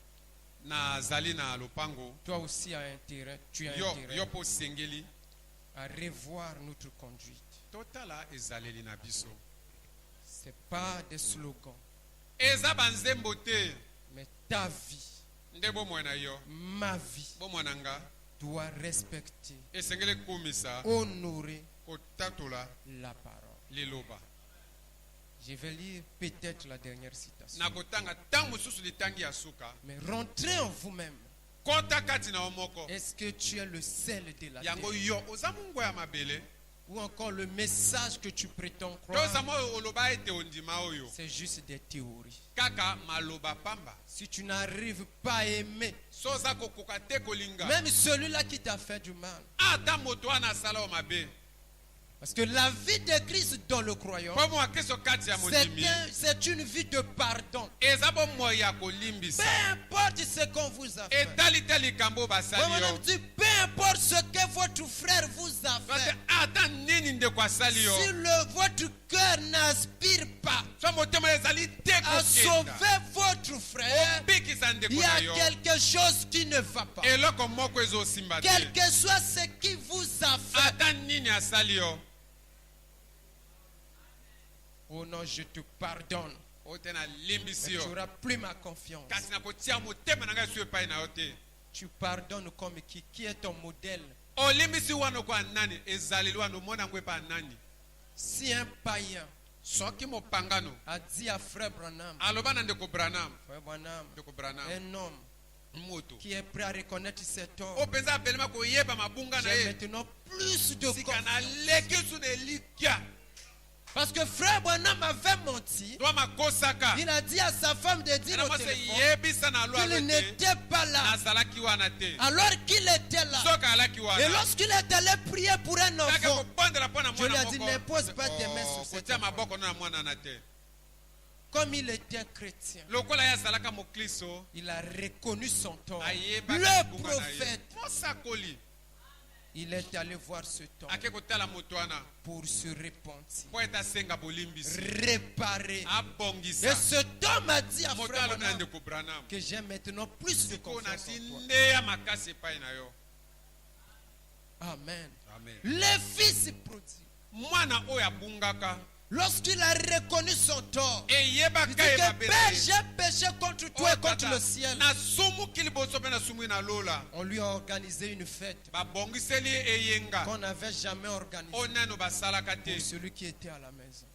Toi aussi as intérêt. Tu as intérêt à revoir notre conduite. Ce n'est pas des slogans. Mais ta vie, ma vie, doit respecter, honorer la parole. Je vais lire peut-être la dernière citation. Mais rentrez en vous-même. Est-ce que tu es le sel de la terre? Ou encore le message que tu prétends croire, c'est juste des théories. Si tu n'arrives pas à aimer, même celui-là qui t'a fait du mal, parce que la vie de Christ dans le croyant, c'est une vie de pardon. Peu importe ce qu'on vous a fait. Peu importe ce que votre frère vous a fait. Si votre cœur n'aspire pas à sauver votre frère, il y a quelque chose qui ne va pas. Quel que soit ce qui vous a fait. Oh non, je te pardonne. Mais tu n'auras plus ma confiance. Tu pardonnes comme qui est ton modèle? Si un païen a dit à Frère Branham, Frère Branham, un homme qui est prêt à reconnaître cet homme, j'ai maintenant plus de confiance. Parce que Frère Branham avait menti. Il a dit à sa femme de dire au téléphone qu'il n'était pas là. Alors qu'il était là. Et lorsqu'il est allé prier pour un enfant, Dieu lui a dit ne pose pas tes mains sur cette enfant. Comme il était chrétien, il a reconnu son tort. Le prophète, il est allé voir ce homme pour se repentir, réparer. Et cet homme a dit à Frère Branham que j'ai maintenant plus de confiance en toi. Amen. Le fils prodigue, lorsqu'il a reconnu son tort, il dit que Père, j'ai péché contre toi et contre le ciel. On lui a organisé une fête qu'on n'avait jamais organisée pour celui qui était à la maison.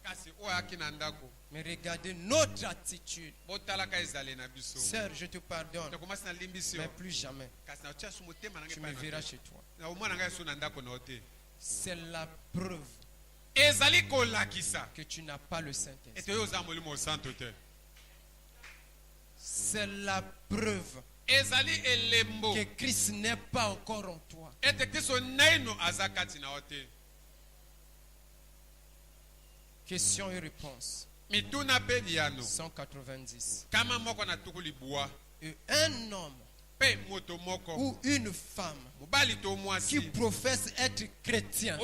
Mais regardez notre attitude. Sœur, je te pardonne, mais plus jamais tu me verras chez toi. C'est la preuve que tu n'as pas le Saint-Esprit. C'est la preuve que Christ n'est pas encore en toi. Question et réponse. 190. Et un homme ou une femme qui professe être chrétien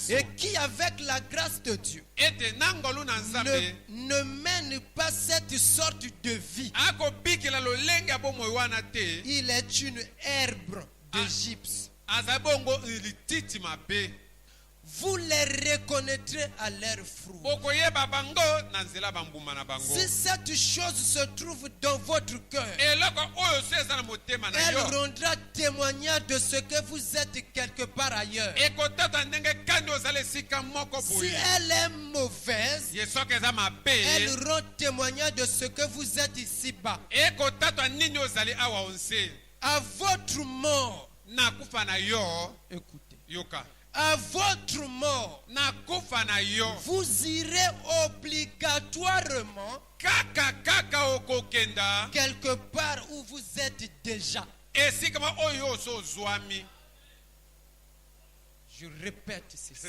et qui avec la grâce de Dieu ne mène pas cette sorte de vie, il est une herbe d'Égypte. Vous les reconnaîtrez à leurs fruits. Si cette chose se trouve dans votre cœur, elle rendra témoignage de ce que vous êtes quelque part ailleurs. Si elle est mauvaise, elle rend témoignage de ce que vous êtes ici-bas. À votre mort, écoutez. Yoka. À votre mort, na kufa na yo, vous irez obligatoirement kaka okokenda quelque part où vous êtes déjà. Esikama oyo so zwami. Je répète ceci.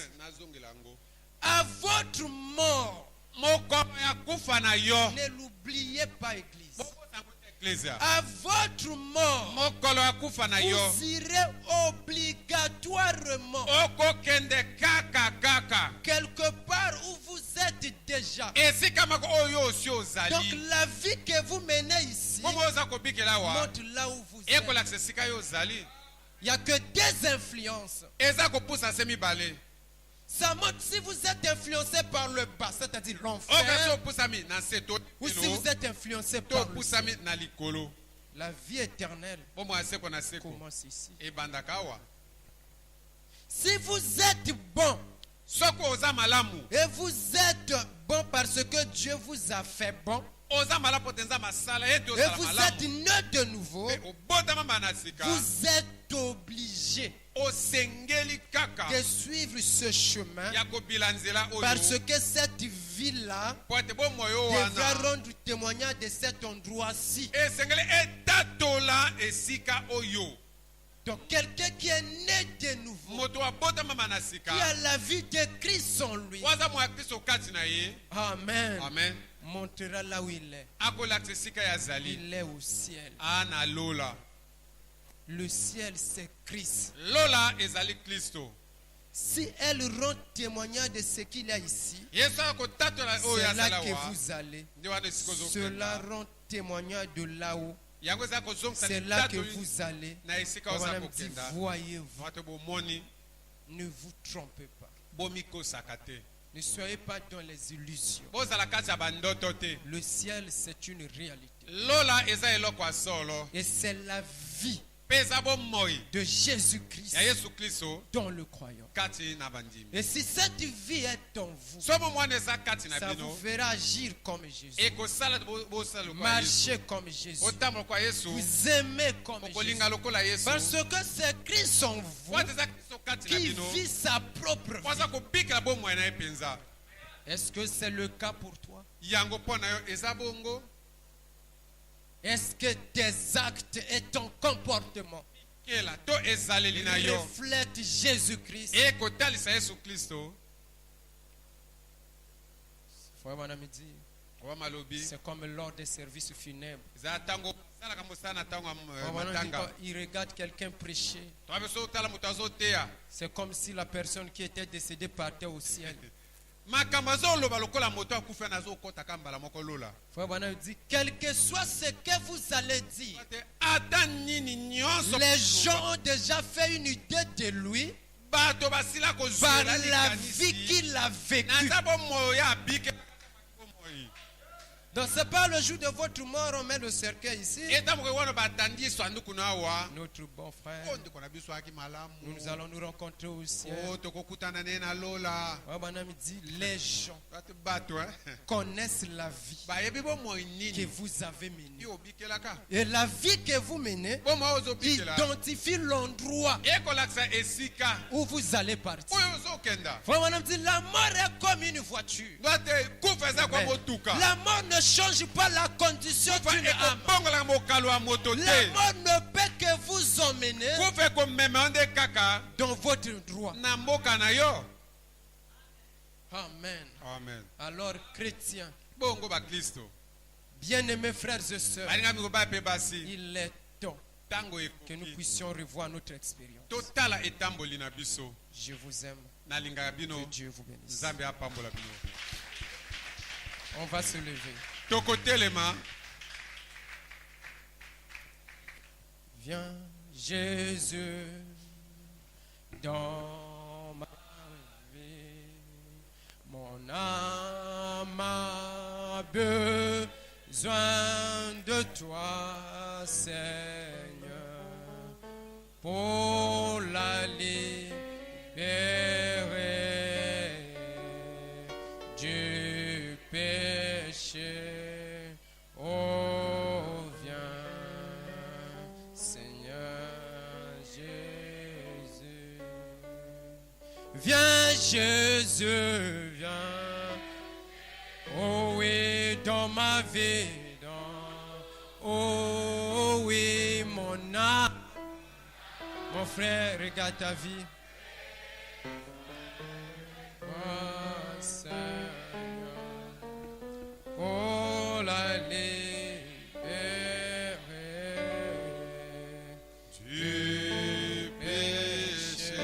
À votre mort, ne l'oubliez pas, Église. À votre mort, vous irez obligatoirement quelque part où vous êtes déjà. Donc la vie que vous menez ici montre là où vous êtes. Il n'y a que des influences. Ça montre si vous êtes influencé par le bas, c'est-à-dire l'enfer, ou si vous êtes influencé par le ciel. La vie éternelle commence ici. Si vous êtes bon, et vous êtes bon parce que Dieu vous a fait bon, et vous êtes né de nouveau, vous êtes obligé de suivre ce chemin parce que cette vie-là devra rendre témoignage de cet endroit-ci. Donc quelqu'un qui est né de nouveau, qui a la vie de Christ en lui, Amen, montrera là où il est. Il est au ciel. Le ciel, c'est Christ. Si elle rend témoignage de ce qu'il y a ici, c'est là que vous allez. Cela rend témoignage de là-haut. C'est là que vous allez. Voyez-vous. Ne vous trompez pas. Ne soyez pas dans les illusions. Le ciel, c'est une réalité. Et c'est la vie de Jésus-Christ dans le croyant. Et si cette vie est en vous, ça vous fera agir comme Jésus, marcher comme Jésus, vous aimer comme Jésus, parce que c'est Christ en vous qui vit sa propre vie. Est-ce que c'est le cas pour toi? Est-ce que tes actes et ton comportement reflètent Jésus-Christ? C'est comme lors des services funèbres. Il regarde quelqu'un prêcher. C'est comme si la personne qui était décédée partait au ciel. Quel que soit ce que vous allez dire, les gens ont déjà fait une idée de lui par la vie qu'il a vécue. Donc ce n'est pas le jour de votre mort, on met le cercueil ici. Notre bon frère, nous allons nous rencontrer au ciel. Les gens connaissent la vie que vous avez menée. Et la vie que vous menez identifie l'endroit où vous allez partir. La mort est comme une voiture. La mort ne change pas la condition d'une âme. La mort ne peut que vous emmener dans votre droit. Amen. Alors, chrétiens, bien-aimés frères et sœurs, il est temps que nous puissions revoir notre expérience. Je vous aime. Que Dieu vous bénisse. On va se lever. Viens, Jésus, dans ma vie. Mon âme a besoin de toi, Seigneur, pour la libérer du péché. Oh, viens, Seigneur Jésus. Viens Jésus, viens. Oh oui, dans ma vie. Oh oui, mon âme. Mon frère, regarde ta vie. Oh Seigneur. Oh la libérer du péché.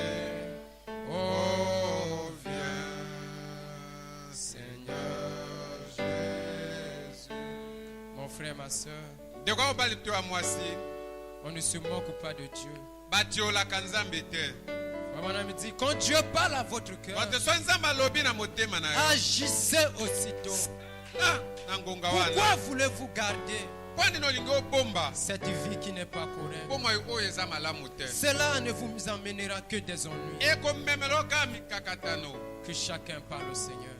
Oh viens, Seigneur Jésus. Mon frère, ma soeur. On ne se moque pas de Dieu. Maman me dit, quand Dieu parle à votre cœur, agissez aussitôt. Pourquoi voulez-vous garder cette vie qui n'est pas correcte? Cela ne vous emmènera que des ennuis. Que chacun parle au Seigneur.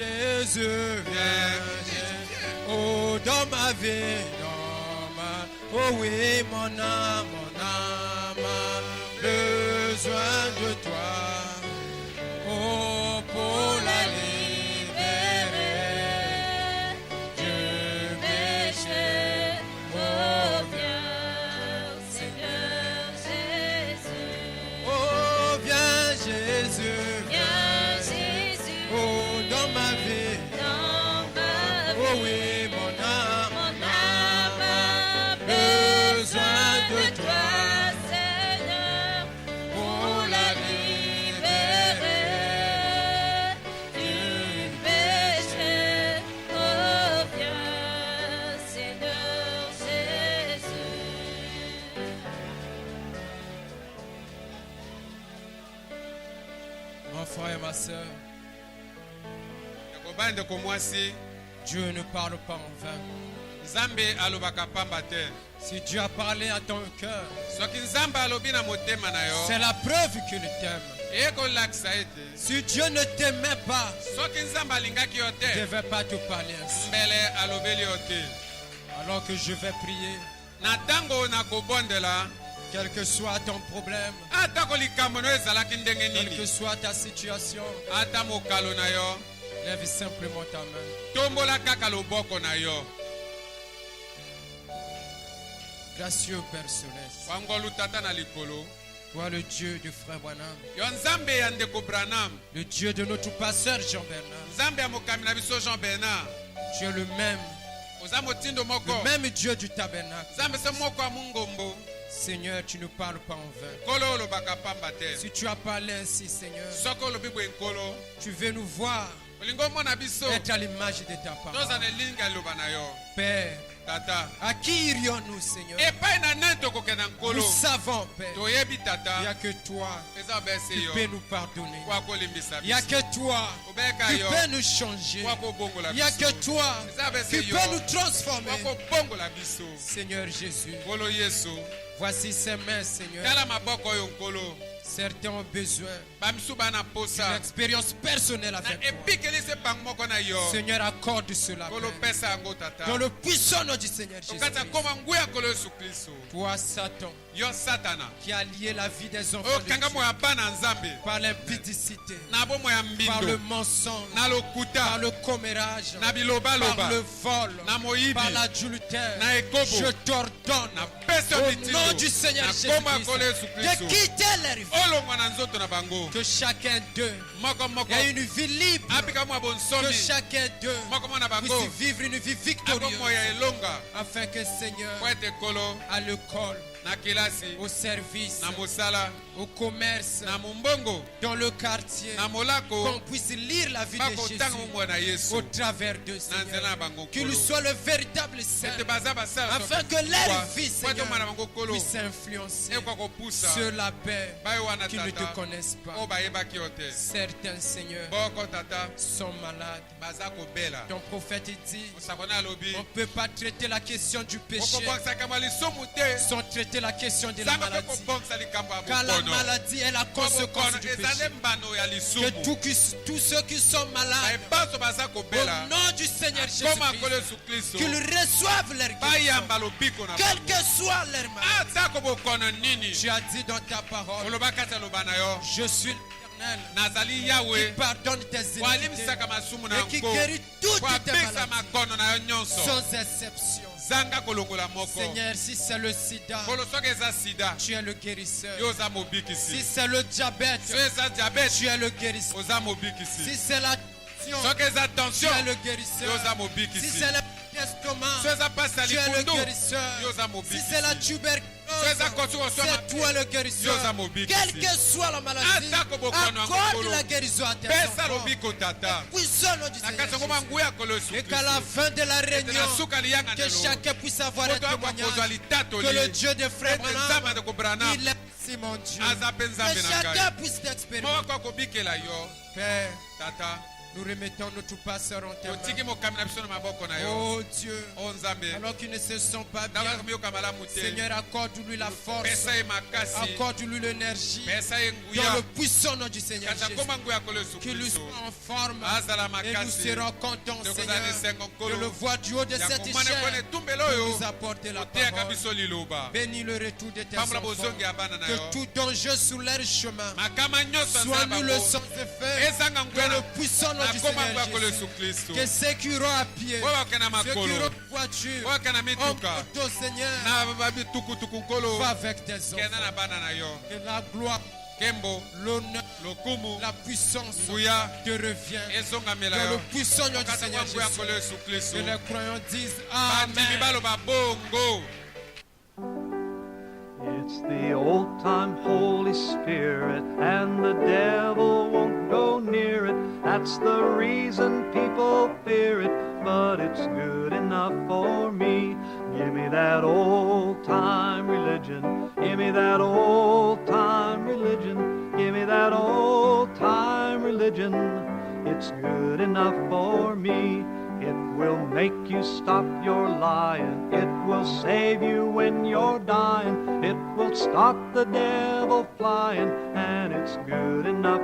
Jésus, viens, oh, dans ma vie, oh oui, mon âme a besoin de toi, oh, pour la libérer du péché, oh, viens, Seigneur Jésus, oh, viens, Jésus, oh, dans ma vie, oh oui, mon âme frère et ma soeur, Dieu ne parle pas en vain. Si Dieu a parlé à ton cœur, c'est la preuve qu'il t'aime. Si Dieu ne t'aimait pas, il ne devait pas te parler ainsi. Alors que je vais prier, quel que soit ton problème, quelle que soit ta situation, lève simplement ta main. Gracieux Père Céleste, toi le Dieu du frère Branham, le Dieu de notre pasteur Jean-Bernard, tu es le même Dieu du tabernacle. Seigneur, tu ne parles pas en vain. Si tu as parlé ainsi, Seigneur, tu veux nous voir être à l'image de ta parole. Père, à qui irions-nous, Seigneur? Nous savons, Père, il n'y a que toi qui peux nous pardonner. Il n'y a que toi qui peux nous changer. Il n'y a que toi qui peux nous transformer. Seigneur Jésus, voici ces mains, Seigneur. Certains ont besoin d'une expérience personnelle avec toi. Seigneur, accorde cela. Dans le puissant nom du Seigneur Jésus. Toi, Satan, qui a lié la vie des enfants de Dieu par l'impudicité, par le mensonge, par le commérage, par le vol, par l'adultère, je t'ordonne au nom du Seigneur Jésus de quitter les rives. Que chacun d'eux ait une vie libre. Que chacun d'eux puisse vivre une vie victorieuse. Afin que Seigneur, à l'école, au service, au commerce, dans le quartier, qu'on puisse lire la vie de Jésus au travers de Seigneur. Qu'il soit le véritable saint, afin que leur vie, Seigneur, puisse influencer sur la paix qui ne te connaissent pas. Certains, Seigneur, sont malades. Ton prophète dit, on ne peut pas traiter la question du péché sans traiter la question de la maladie. Car la maladie est la conséquence du péché. Que tous ceux qui sont malades, au nom du Seigneur Jésus-Christ, qu'ils reçoivent leur guérison, quel que soit leur maladie. Tu as dit dans ta parole, je suis l'Éternel qui pardonne tes iniquités et qui guérit toutes tes maladies sans exception. Seigneur, si c'est le sida, tu es le guérisseur. Si c'est le diabète, tu es le guérisseur. Si c'est la tension, tu es le guérisseur. Si c'est l'estomac, tu es le guérisseur. Si c'est la tuberculose, c'est toi le guérisseur. Quelle que soit la maladie, accorde la guérison à tes enfants. Puissons nous dire et qu'à la fin de la réunion, que chacun puisse avoir un témoignage que le Dieu de frère Branham, il est si mon Dieu. Que chacun puisse t'expérimenter. Père, nous remettons notre pasteur en tes mains. Oh Dieu, alors qu'ils ne se sont pas bien, Seigneur, accorde-lui la force, accorde-lui l'énergie, dans le puissant nom du Seigneur Jésus, qu'il soit en forme, et nous serons contents, Seigneur, de le voir du haut de cette chaîne, de nous apporter la parole. Bénis le retour de tes enfants, que tout danger sur leur chemin soit nous le sans effet, dans le puissant nom du Seigneur Jésus. Que ceux qui iront à pied, ceux qui iront en voiture, en moto, Seigneur, va avec tes enfants. Que la gloire, l'honneur, la puissance te revient. Dans le puissant nom du Seigneur Jésus. Que les croyants disent Amen. It's the old-time Holy Spirit, and the devil won't go near it. That's the reason people fear it, but it's good enough for me. Give me that old-time religion. Give me that old-time religion. Give me that old-time religion. religion. It's good enough for me. It will make you stop your lying. It will save you when you're dying. It will stop the devil flying. And it's good enough